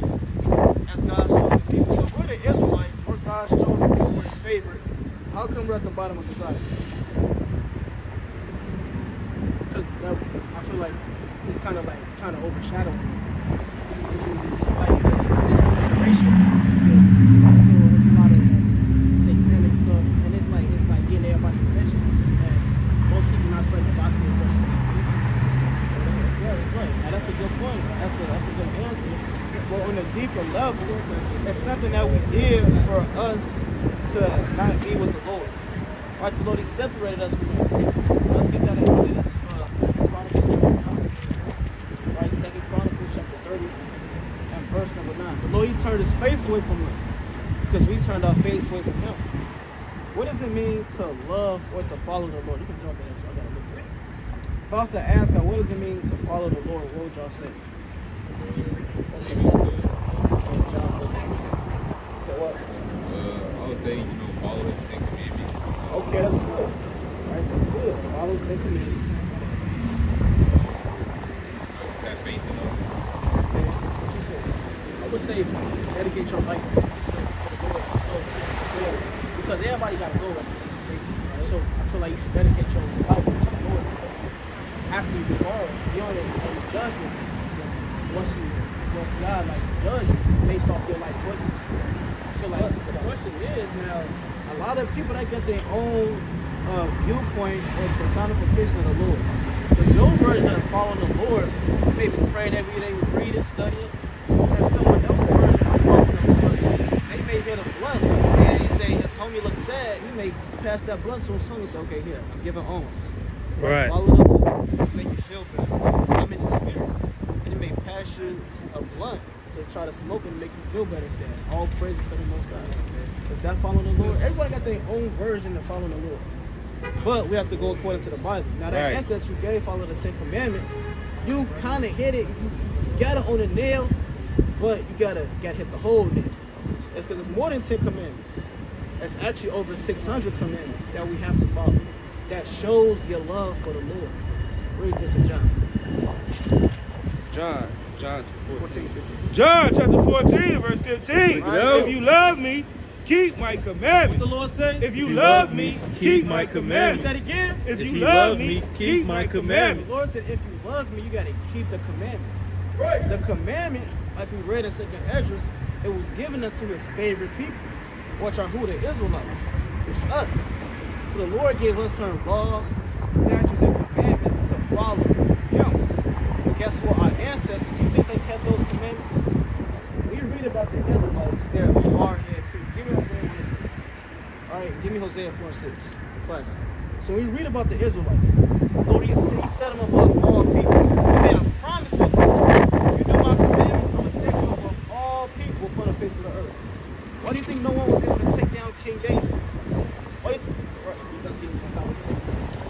as God's chosen people. So we're the Israelites. We're God's chosen people. We're his favorite. How come we're at the bottom of society? Because I feel like it's kind of overshadowing. Like this generation, so it's a lot of satanic stuff, and it's like getting everybody's attention, and most people not spreading the gospel as much as they used to. That's right. Now that's a good point. That's a good answer. But on a deeper level, it's something that we did for us to not be with the Lord. Right? The Lord, he separated us from him. Let's get that in. That's 2 Chronicles 29. Right? 2 Chronicles chapter 30 and verse number 9. The Lord, he turned his face away from us because we turned our face away from him. What does it mean to love or to follow the Lord? You can jump in. I gotta look at it. If I was to ask God, what does it mean to follow the Lord? What would y'all say? So what? I would say, follow his 10 commandments. Okay, that's good. Right, that's good. Follow his 10 commandments. Just have faith in him. Okay. What you say? I would say dedicate your life for the Lord. So, because everybody got to go right. So I feel like you should dedicate your life to the Lord because after you be born, you're in judgment. Once God judge you based off your life choices. I feel like the question is now, a lot of people that get their own viewpoint or personification of the Lord. Because your version of following the Lord, maybe praying every day, read it, study it. There's someone else's version of following the Lord. They may hit a blunt and he say his homie looks sad. He may pass that blunt to his homie and say, okay, here, I'm giving alms. Right. Follow the Lord, make you feel better. I'm in the spirit. And it may pass you a blunt to try to smoke it and make you feel better. Saying all praises to the Most High. Is that following the Lord? Everybody got their own version of following the Lord. But we have to go according to the Bible. Now that answer that you gave, follow the 10 commandments, you kind of hit it. You got it on the nail, but you gotta hit the whole nail. It's because it's more than 10 commandments. It's actually over 600 commandments that we have to follow. That shows your love for the Lord. Read this in John. John 14, 15. John chapter 14, verse 15. Right. If you love me, keep my What commandments. the Lord say? If you love me, keep my commandments. That again? If you love me, keep my The commandments. Lord said, if you love me, you got to keep the commandments. Right. The commandments, like we read in 2nd Esdras, it was given unto his favorite people, which are who? The Israelites, which is us. So the Lord gave us certain laws, statutes, and commandments to follow him. But guess what? Our ancestors, do you think they kept those commandments? When you read about the Israelites, they're hard-headed people. Give me Hosea 4. All right, give me Hosea 4:6, class. So when you read about the Israelites, Lord, he set them above all people. He made a promise with them. If you do my commandments, I'm going to set you above all people upon the face of the earth. Why do you think no one was able to take down King David? Right, because he was on top of the table.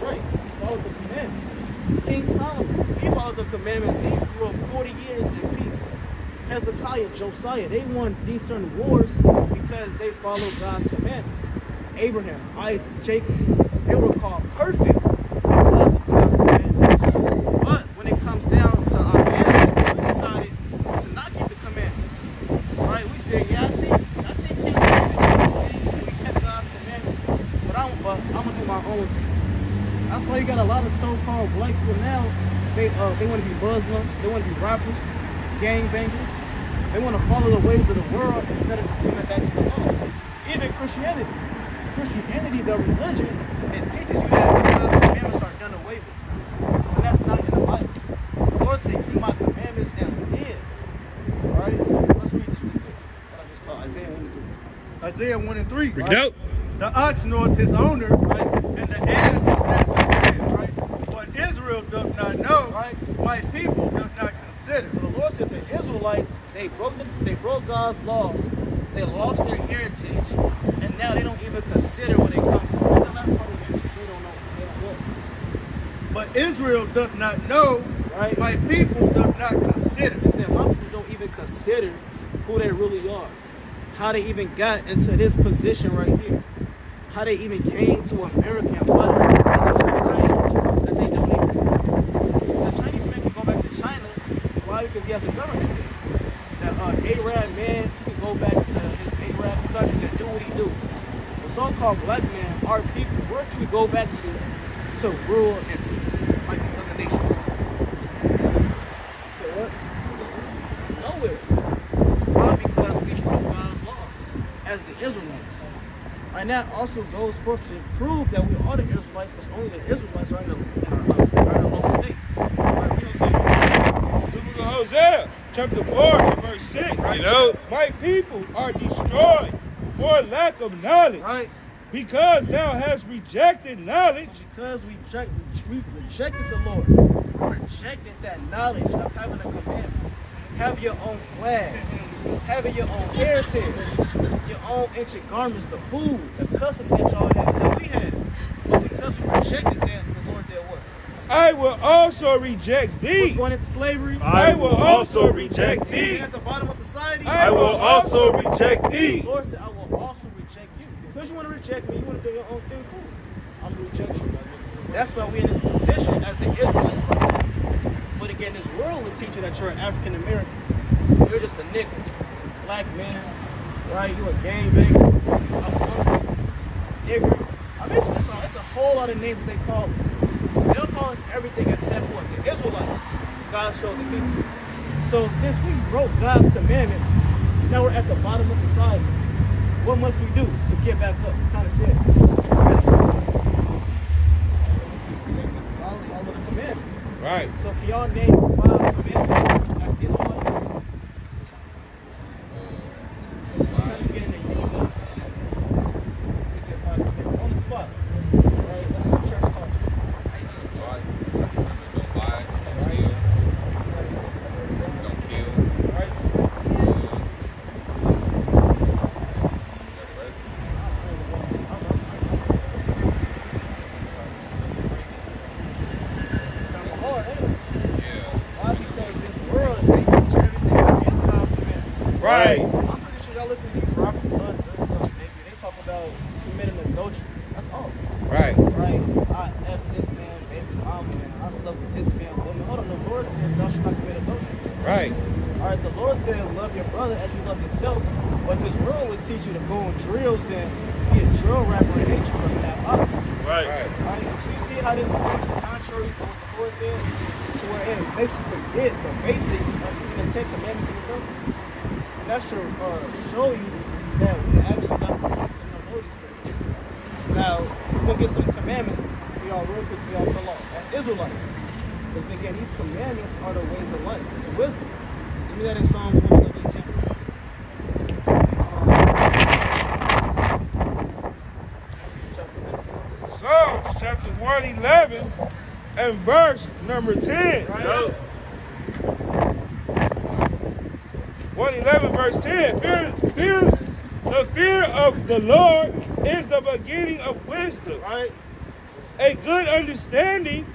Right, because he followed the commandments. King Solomon, he followed the commandments. He grew up 40 years in peace. Hezekiah, Josiah, they won these certain wars because they followed God's commandments. Abraham, Isaac, Jacob, they were called perfect because of God's commandments. But when it comes down to our ancestors, we decided to not keep the commandments. Right? We said, yeah, I see King David, we kept God's commandments, but I'm gonna do my own thing. That's why you got a lot of so-called black people now. They want to be Muslims, they want to be rappers, gangbangers. They want to follow the ways of the world instead of just coming back to the laws. Even Christianity. Christianity, the religion, it teaches you that God's commandments are done away with. And that's not in the Bible. The Lord said, keep my commandments and live. Alright, so let's read this real quick. What I just called Isaiah 1:3. Isaiah 1:3. Bring it out. The ox knoweth his owner, right? And the ass his master's will, right? What Israel does not know, Right. my people does not consider. So the Lord said the Israelites, they broke God's laws. They lost their heritage, and now they don't even consider where they come from. The last part of it, they don't know. They don't know. But Israel does not know, Right. my people does not consider. They said my people don't even consider who they really are, how they even got into this position right here, how they even came to America and what in a society that they don't even know. The Chinese man can go back to China. Why? Because he has a government there. The Arab man can go back to his Arab countries and do what he do. The so-called black man, our people, where can we go back to rule and peace like these other nations? So what? Nowhere. Why? Because we broke God's laws as the Israelites. And that also goes forth to prove that we are the Israelites, because only the Israelites are in our lower state. Right, we don't say The book of Hosea, chapter 4, verse 6. You know? My people are destroyed for lack of knowledge. right. Because thou hast rejected knowledge. So because we rejected the Lord, we rejected that knowledge of having the commandments, having your own flag, having your own heritage, your own ancient garments, the food, the customs that y'all have, that we have. But because we rejected that, the Lord did what? I will also reject thee. What's going into slavery? I will also reject Being thee. at the bottom of society? I will also reject thee. The Lord said, I will also reject you. Because you want to reject me, you want to do your own thing, cool. I'm going to reject you. That's why we're in this position as the Israelites. But again, this world will teach you that you're an African American. You're just a nigga, black man, right? You a gangbanger, a punk, nigger. I mean, it's a whole lot of names that they call us. They'll call us everything except what? The Israelites, God's chosen people. So since we broke God's commandments, now we're at the bottom of society. What must we do to get back up? Kind of said, follow the commandments. Right. So can y'all name 5 commandments as Israelites? Trying to get in there, on the spot. Right, that's what the church talks. Don't lie, don't steal, don't kill. Right? It's kind of hard, ain't it? Yeah. Why? Because this world, they teach you everything against God's commandments. Right. I'm pretty sure y'all listen to these rappers, they talk about committing adultery. That's all. Right. Right? I F this man, baby mama, man. I slept with this man, woman. Hold on, the Lord said thou shalt not commit adultery. Right. Alright, the Lord said, love your brother as you love yourself. But this world would teach you to go on drills and be a drill rapper and nature and have ops. Right. Alright, so you see how this world is contrary to what the Lord said? So where it makes you forget the basics of even the 10 Commandments in yourself. And that should show you that we actually got to know these things. Now, we're going to get some commandments for y'all real quick for y'all to pull off. As Israelites. Because again, these commandments are the ways of life. It's wisdom. Give me that in Psalms 111:10. Psalms chapter 111 and verse number 10. Right. Yo. 111 verse 10. The fear of the Lord is the beginning of wisdom. Right? A good understanding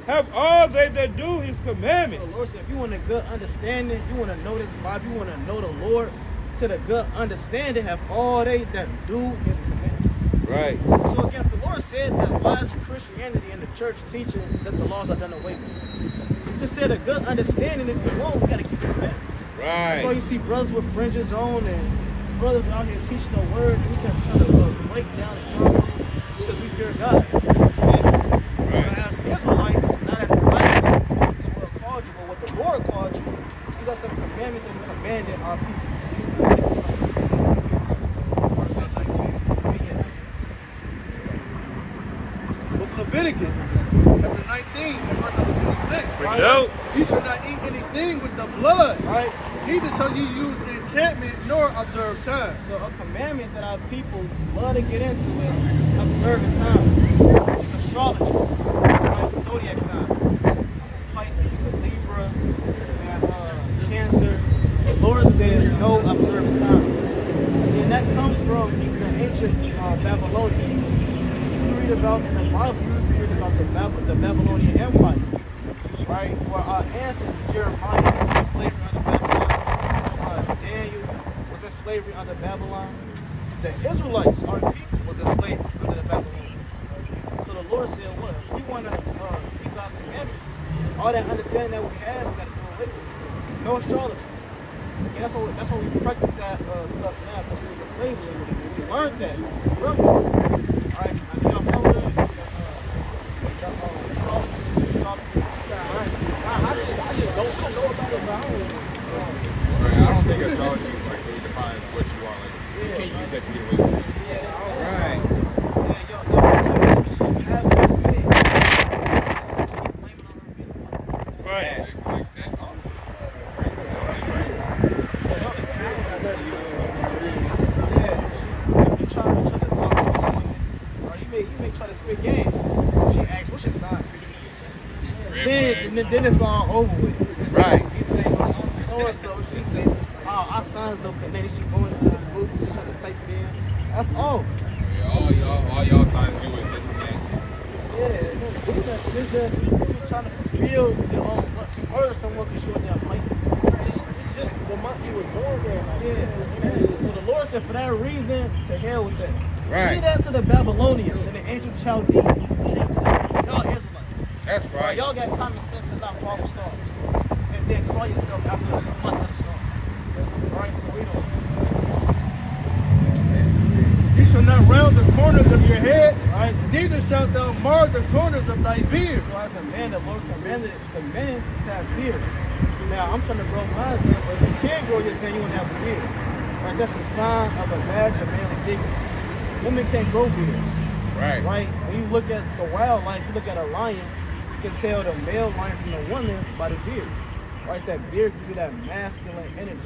have all they that do his So commandments. the Lord said, if you want a good understanding, you want to know this Bible, you want to know the Lord, to the good understanding, have all they that do his commandments. Right. So again, if the Lord said that, why is Christianity and the church teaching that the laws are done away with? He just said a good understanding, if you won't, you got to keep the commandments. That's why you see brothers with fringes on and brothers out here teaching the word, and we kept trying to break down the strongholds because we fear God. Commandments. So as Israelites, not as black people, this world called you, but what the Lord called you, these are some commandments that He commanded our people. Book of Leviticus, chapter 19, and verse number 26. Right. Yo. You shall not eat anything with the blood. Right? Neither shall you use enchantment nor observe time. So a commandment that our people love to get into is observing time, which is astrology, right? Zodiac signs, Pisces and Libra, and Cancer. The Lord said no observing times. And that comes from the ancient Babylonians. You read about in the Bible, you read about the Babylonian Empire, right? Where our ancestors, Jeremiah, was in slavery under Babylon. Daniel was in slavery under Babylon. The Israelites, our people, was in slavery under the Babylonians. So the Lord said, what? If we want to keep God's commandments, all that understanding that we have, we got to do away with it. No astrology. And that's why we practice that stuff now, because we was in slavery. We learned that from them. Alright, y'all follow that? I just don't know about it, but I don't Right, I don't think astrology like really defines what you are. Like you can't use that to get away with it. Right. Right. Like that's all. You try to talk to a woman, or you may try to spit game. She asks, "What's your sign?" Then it's all over with. Right. You say, so and so. She say, "Oh, our signs look," and then she going into the book and trying to type it in. That's all. Yeah, all y'all signs do is this and that. Yeah, it's just trying to fulfill your own lust. You murder someone because you're in their places. It's just the month you were born there. Yeah. So the Lord said, for that reason, to hell with that. Right. Leave that to the Babylonians and the ancient Chaldees. Leave that to them. Y'all Israelites. That's right. Y'all got common sense to not follow stars. And then call yourself after the month of the star. Alright, so we don't. You shall not round the corners of your head, Right? neither shalt thou mar the corners of thy beard. So as a man, the Lord commanded the men to have beards. Now, I'm trying to grow mine, but if you can't grow yours, then you won't have a beard. Right? That's a sign of a badge of manly dignity. Women can't grow beards. Right. Right? When you look at the wildlife, you look at a lion, you can tell the male lion from the woman by the beard. Right? That beard gives you that masculine energy.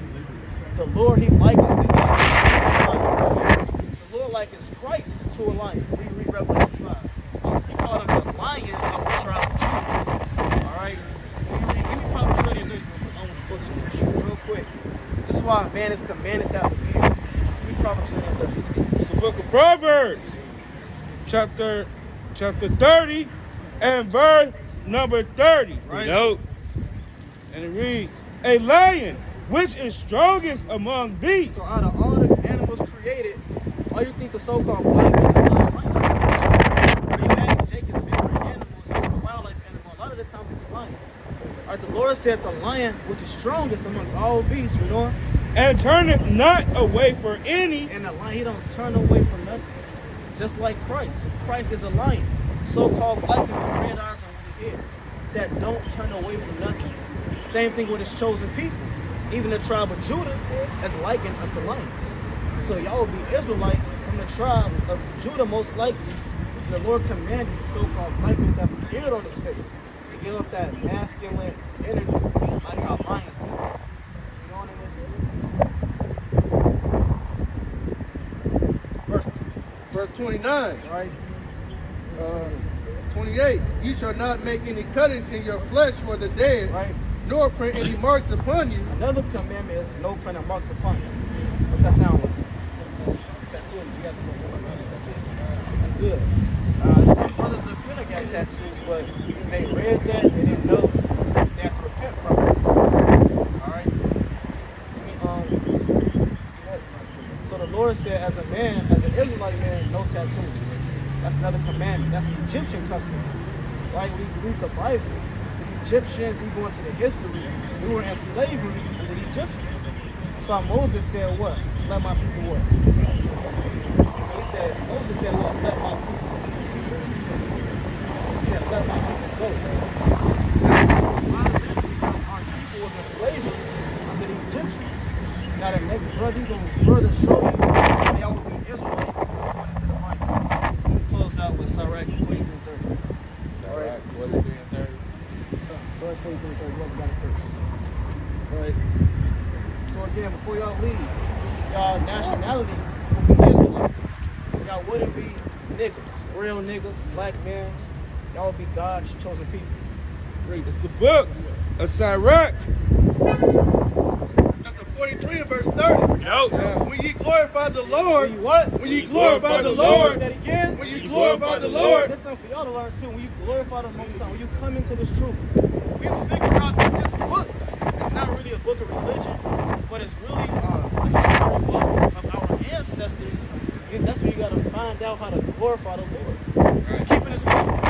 The Lord, He likens the Israelites. The Lord likens Christ to a lion. We read Revelation 5. He called him the lion of the tribe of Judah. Alright? When you read, we probably study a little bit on the books real quick. This is why a man is commanded to have a beard. We probably study a little bit. It's the book of Proverbs, chapter 30 and verse number 30. Right. Nope. And it reads, a lion, which is strongest among beasts. So out of all the animals created, why do you think the so-called white man is not a lion? When you ask Jacob's favorite animals, a wildlife animal, a lot of the times it's the lion. Right? The Lord said the lion, which is strongest amongst all beasts, you know? And turneth not away for any. And the lion, he don't turn away from nothing. Just like Christ. Christ is a lion. So-called black people, red eyes and with hair, that don't turn away from nothing. Same thing with his chosen people. Even the tribe of Judah is likened unto lions. So y'all will be Israelites from the tribe of Judah most likely. The Lord commanded the so-called black men to have a beard on his face to give off that masculine energy like how lions do. You know what it is? Verse 29. Right? 28. You shall not make any cuttings in your flesh for the dead, Right? nor print any marks upon you. Another commandment is no print of marks upon you. What that sound like? Tattoos. You got tattoos. That's good. Some brothers up here that got tattoos, but they read that, they didn't know they have to repent from it. Alright? So the Lord said, as a man, as an Israelite man, no tattoos. That's another commandment. That's an Egyptian custom. Right? We read the Bible. The Egyptians, we go into the history, we were in slavery under the Egyptians. So Moses said what? Let my people what? He said, Moses said what? Let my people. He said, let my people go. Why is that? Because our people was in slavery under the Egyptians. Now the next brother, he's going to further show you they all will be Israelites according to the Bible. We'll close out with Sirach 43 and 30. Sirach 43 and 30. Sirach 43 and 30. Whoever got it first. Right. So again, before y'all leave, y'all nationality will be Israelites. Y'all wouldn't be niggas, real niggas, black men. Y'all would be God's chosen people. Read this. The book of Sirach. Chapter 43 and verse 30. Nope. When ye glorify the Lord, When you what? when ye glorify the Lord, That again. when ye glorify the Lord, That's something for y'all to learn too. When you glorify the Most High, when you come into this truth, we figure out that this book is not really a book of religion, but it's really a history book of our ancestors. And that's where you got to find out how to glorify the Lord. Right. Keeping His word.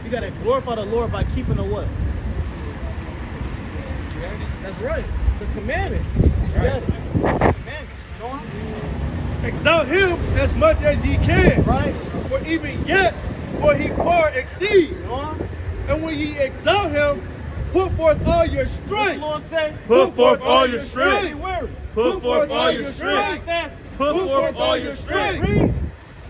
You got to glorify the Lord by keeping the what? That's right. The commandments. Right. The commandments. You know? exalt him as much as ye can. Right. For even yet will he far exceed. You know? And when ye exalt him, put forth all your What the strength. Lord say? Put forth all your Be strength. weary. Put forth all your strength. Put forth all your strength. Read.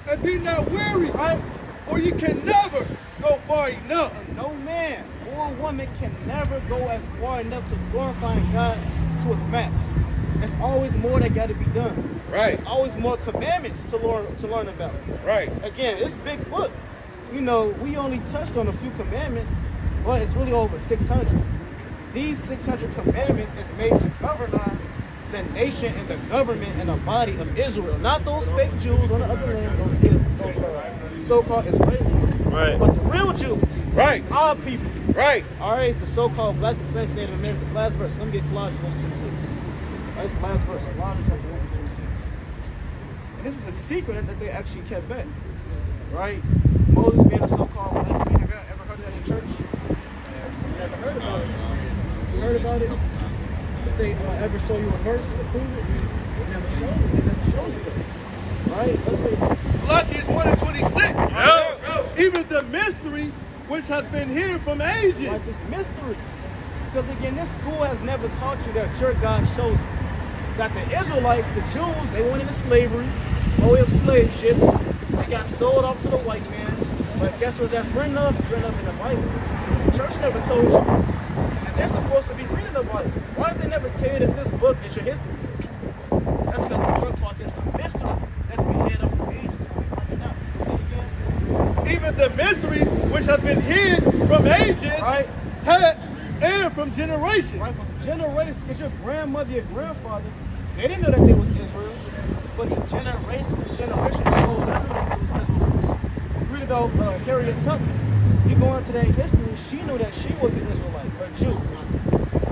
And be not weary, Right. for you can never go far enough. And no man or woman can never go as far enough to glorifying God to his max. There's always more that got to be done. Right. There's always more commandments to learn about. Right. Again, it's a big book. You know, we only touched on a few commandments, but it's really over 600. These 600 commandments is made to governize the nation and the government and the body of Israel. Not those fake Jews on the other land, those so-called Israelis. Right. But the real Jews. Right. Our people. Right. All right, the so-called Black, Hispanics, Native Americans. Last verse. Let me get Colossians 1:26. That's the last verse. Colossians 1:26. And this is a secret that they actually kept back. Right? Moses being a so-called black man. Have you ever heard of that in church? You never heard about it? You heard about it? Did they ever show you a verse to prove it? They never showed you. They never showed you that. Right? Let's read it. Colossians 1:26. Yep. Even the mystery which hath been hidden from ages. Like this mystery. Because again, this school has never taught you that your God shows you. That the Israelites, the Jews, they went into slavery, by way of slave ships. They got sold off to the white man. But guess what that's written up? It's written up in the Bible. The church never told you. And they're supposed to be reading the Bible. Why did they never tell you that this book is your history? That's because the Lord taught this a mystery that's been laid up for ages. Bring it out. Even the mystery which hath been hid from ages, Right? and from generations. Right, from generations, because your grandmother, your grandfather, they didn't know that they was Israel, but the generation to generation, they knew that they was Israelites. Read about Harriet Tubman. You go into that history, she knew that she was an Israelite, or a Jew.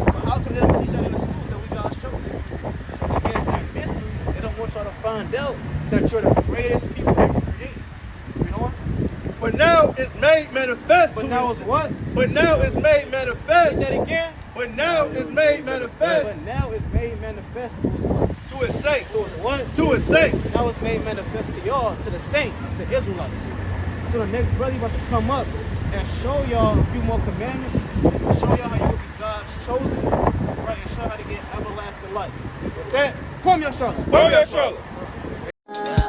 But how can they never teach that in the schools that we God's chosen? Because against that mystery, they don't want y'all to find out that you're the greatest people ever created. You know what? For now is made manifest But to now his it's what? But now it's made manifest. Say that again. But now it's made manifest But now it's made manifest to his what? to his saints. To his what? To his saints. Now it's made manifest to y'all, to the saints, the Israelites. So the next brother about to come up and show y'all a few more commandments, show y'all how you will be God's chosen, right, and show how to get everlasting life. With that, come your shoulder. Come your shoulder.